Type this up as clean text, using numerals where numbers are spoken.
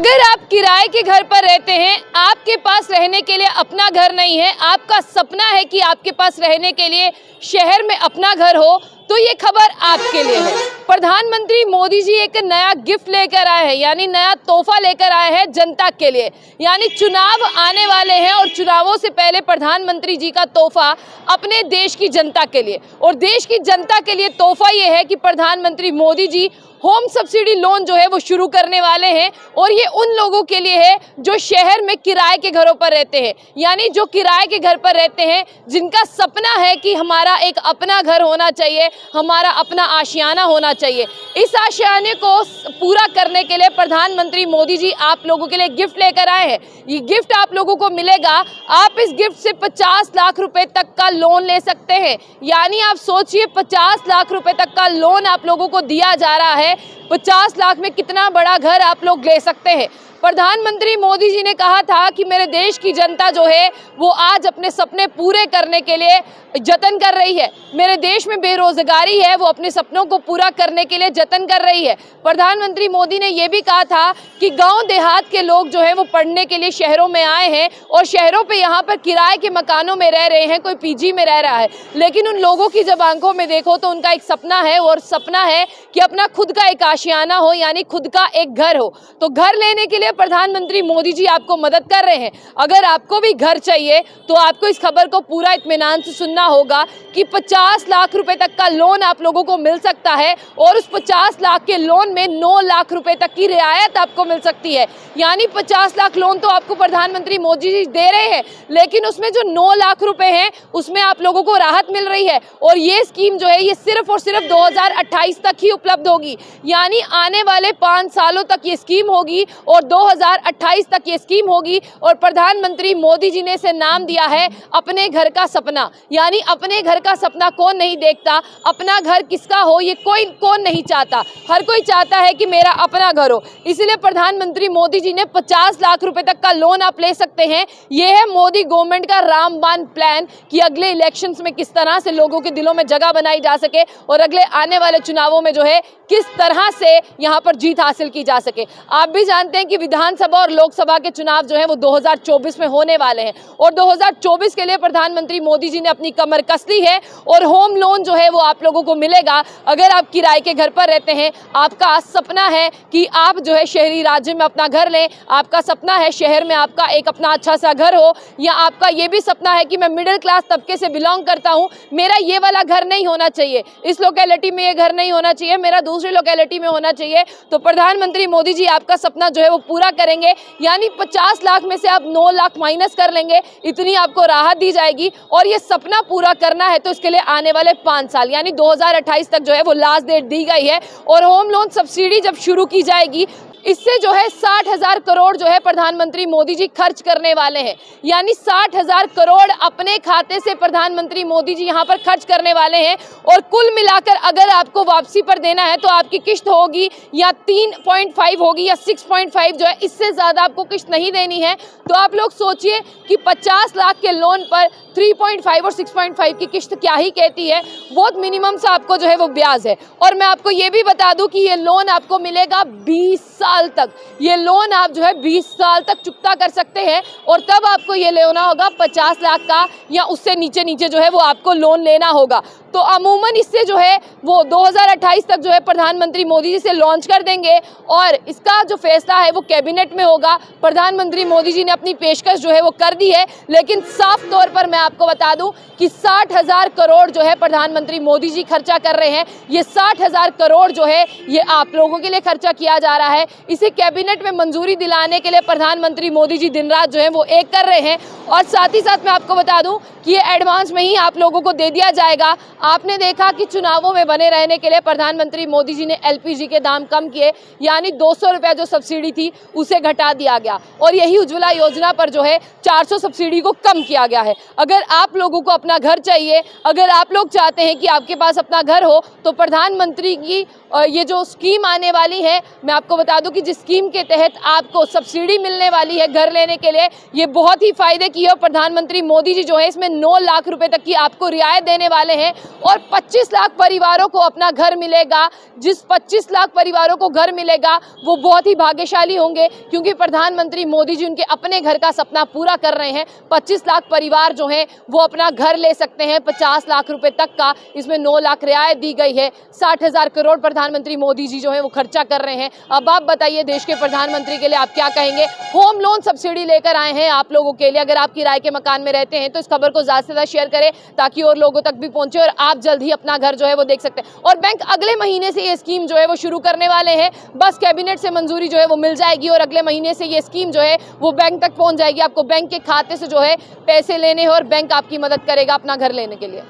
अगर आप किराए के घर पर रहते हैं, आपके पास रहने के लिए अपना घर नहीं है, आपका सपना है कि आपके पास रहने के लिए शहर में अपना घर हो, तो ये खबर आपके लिए है। प्रधानमंत्री मोदी जी एक नया गिफ्ट लेकर आए हैं, यानी नया तोहफा लेकर आए हैं जनता के लिए। यानी चुनाव आने वाले हैं और चुनावों से पहले प्रधानमंत्री जी का तोहफा अपने देश की जनता के लिए, और देश की जनता के लिए तोहफा ये है कि प्रधानमंत्री Modi ji home subsidy loan जो है वो शुरू करने वाले हैं। और ये उन लोगों के लिए है जो शहर में किराए के घरों पर रहते हैं, यानी जो किराए के घर पर रहते हैं, जिनका सपना है कि हमारा एक अपना घर होना चाहिए, हमारा अपना आशियाना होना चाहिए। इस आशियाने को पूरा करने के लिए प्रधानमंत्री मोदी जी आप लोगों के लिए गिफ्ट लेकर आए हैं। ये गिफ्ट आप लोगों को मिलेगा। आप इस गिफ्ट से 50 लाख रुपए तक का लोन ले सकते हैं। यानी आप सोचिए, 50 लाख रुपए तक का लोन आप लोगों को दिया जा रहा है। 50 लाख में कितना बड़ा घर आप लोग ले सकते हैं। प्रधानमंत्री मोदी जी ने कहा था कि मेरे देश की जनता जो है वो आज अपने सपने पूरे करने के लिए जतन कर रही है। मेरे देश में बेरोजगारी है, वो अपने सपनों को पूरा करने के लिए जतन कर रही है। प्रधानमंत्री मोदी ने ये भी कहा था कि गांव देहात के लोग जो है वो पढ़ने के लिए शहरों में आए हैं और शहरों पे यहाँ पर किराए के मकानों में रह रहे हैं, कोई पीजी में रह रहा है। लेकिन उन लोगों की जब आंखों में देखो तो उनका एक सपना है, और सपना है कि अपना खुद का एक आशियाना हो, यानी खुद का एक घर हो। तो घर लेने के लिए प्रधानमंत्री मोदी जी आपको मदद कर रहे हैं। अगर आपको भी घर चाहिए तो आपको इस खबर को पूरा इत्मीनान से सुनना होगा कि 50 लाख रुपए तक का लोन आप लोगों को मिल सकता है, और उस 50 लाख के लोन में 9 लाख रुपए तक की रियायत आपको मिल सकती है। यानी 50 लाख लोन तो आपको प्रधानमंत्री मोदी जी दे रहे हैं, लेकिन उसमें जो 9 लाख रुपए हैं उसमें आप लोगों को राहत मिल रही है। और ये स्कीम जो है ये सिर्फ और सिर्फ 2028 तक ही उपलब्ध होगी। यानी आने वाले 5 सालों तक ये स्कीम होगी और 2028 तक ये स्कीम होगी। और प्रधानमंत्री मोदी जी ने इसे नाम दिया है अपने घर का सपना। यानी अपने घर का सपना कौन नहीं देखता, अपना घर किसका हो ये कौन नहीं चाहता। हर कोई चाहता है कि मेरा अपना घर हो। इसलिए प्रधानमंत्री मोदी जी ने 50 लाख रुपए तक का लोन आप ले सकते हैं। ये है मोदी गवर्नमेंट का रामबाण प्लान कि अगले इलेक्शंस में किस तरह से लोगों के दिलों में जगह बनाई जा सके और अगले आने वाले चुनावों में जो है किस तरह से यहाँ पर जीत हासिल की जा सके। आप भी जानते हैं कि विधानसभा और लोकसभा के चुनाव जो है वो 2024 में होने वाले हैं, और 2024 के लिए प्रधानमंत्री मोदी जी ने अपनी कमर कस ली है। और होम लोन जो है वो आप लोगों को मिलेगा। अगर आप किराए के घर पर रहते हैं, आपका सपना है कि आप जो है शहरी राज्य में अपना घर लें, आपका सपना है शहर में आपका एक अपना अच्छा सा घर हो, या आपका ये भी सपना है कि मैं मिडिल क्लास तबके से बिलोंग करता हूँ, मेरा ये वाला घर नहीं होना चाहिए, इस लोकेलिटी में ये घर नहीं होना चाहिए, मेरा दूसरी लोकेलिटी में होना चाहिए, तो प्रधानमंत्री मोदी जी आपका सपना जो है वो पूरा करेंगे। यानी 50 लाख में से आप 9 लाख माइनस कर लेंगे, इतनी आपको राहत दी जाएगी। और ये सपना पूरा करना है तो इसके लिए आने वाले 5 साल यानी 2028 तक जो है वो लास्ट डेट दी गई है। और होम लोन सब्सिडी जब शुरू की जाएगी, इससे जो है 60,000 करोड़ जो है प्रधानमंत्री मोदी जी खर्च करने वाले हैं। यानी 60,000 करोड़ अपने खाते से प्रधानमंत्री मोदी जी यहाँ पर खर्च करने वाले हैं। और कुल मिलाकर अगर आपको वापसी पर देना है तो आपकी किस्त होगी या 3.5 होगी या 6.5 जो है, इससे ज़्यादा आपको किस्त नहीं देनी है। तो आप लोग सोचिए कि 50 लाख के लोन पर 3.5 और 6.5 की किस्त क्या ही कहती है, बहुत मिनिमम सा आपको जो है वो ब्याज है। और मैं आपको ये भी बता दूं कि ये लोन आपको मिलेगा 20 साल तक। ये लोन आप जो है 20 साल तक चुकता कर सकते हैं, और तब आपको ये लेना होगा 50 लाख का या उससे नीचे नीचे जो है वो आपको लोन लेना होगा। तो अमूमन इससे जो है वो 2028 तक जो है प्रधानमंत्री मोदी जी से लॉन्च कर देंगे, और इसका जो फैसला है वो कैबिनेट में होगा। प्रधानमंत्री मोदी जी ने अपनी पेशकश जो है वो कर दी है, लेकिन साफ तौर पर मैं आपको बता दूं कि 60,000 करोड़ जो है प्रधानमंत्री मोदी जी खर्चा कर रहे हैं। ये 60,000 करोड़ जो है ये आप लोगों के लिए खर्चा किया जा रहा है। इसे कैबिनेट में मंजूरी दिलाने के लिए प्रधानमंत्री मोदी जी दिन रात जो है वो एक कर रहे हैं। और साथ ही साथ मैं आपको बता दूं कि ये एडवांस में ही आप लोगों को दे दिया जाएगा। आपने देखा कि चुनावों में बने रहने के लिए प्रधानमंत्री मोदी जी ने एलपीजी के दाम कम किए, यानी 200 रुपया जो सब्सिडी थी उसे घटा दिया गया, और यही उज्ज्वला योजना पर जो है 400 सब्सिडी को कम किया गया है। अगर आप लोगों को अपना घर चाहिए, अगर आप लोग चाहते हैं कि आपके पास अपना घर हो, तो प्रधानमंत्री की ये जो स्कीम आने वाली है, मैं आपको बता दूं कि जिस स्कीम के तहत आपको सब्सिडी मिलने वाली है घर लेने के लिए, ये बहुत ही फायदे की है। और प्रधानमंत्री मोदी जी जो है इसमें 9 लाख रुपए तक की आपको रियायत देने वाले हैं और 25 लाख परिवारों को अपना घर मिलेगा। जिस 25 लाख परिवारों को घर मिलेगा वो बहुत ही भाग्यशाली होंगे, क्योंकि प्रधानमंत्री मोदी जी उनके अपने घर का सपना पूरा कर रहे हैं। 25 लाख परिवार जो हैं वो अपना घर ले सकते हैं 50 लाख रुपए तक का। इसमें 9 लाख रियायत दी गई है। 60,000 करोड़ प्रधानमंत्री मोदी जी जो है वो खर्चा कर रहे हैं। अब आप बताइए, देश के प्रधानमंत्री के लिए आप क्या कहेंगे? होम लोन सब्सिडी लेकर आए हैं आप लोगों के लिए। अगर आप किराए के मकान में रहते हैं तो इस खबर को ज्यादा से ज्यादा शेयर करें ताकि और लोगों तक भी पहुंचे और आप जल्द ही अपना घर जो है वो देख सकते हैं। और बैंक अगले महीने से ये स्कीम जो है वो शुरू करने वाले हैं। बस कैबिनेट से मंजूरी जो है वो मिल जाएगी और अगले महीने से ये स्कीम जो है वो बैंक तक पहुंच जाएगी। आपको बैंक के खाते से जो है पैसे लेने हैं और बैंक आपकी मदद करेगा अपना घर लेने के लिए।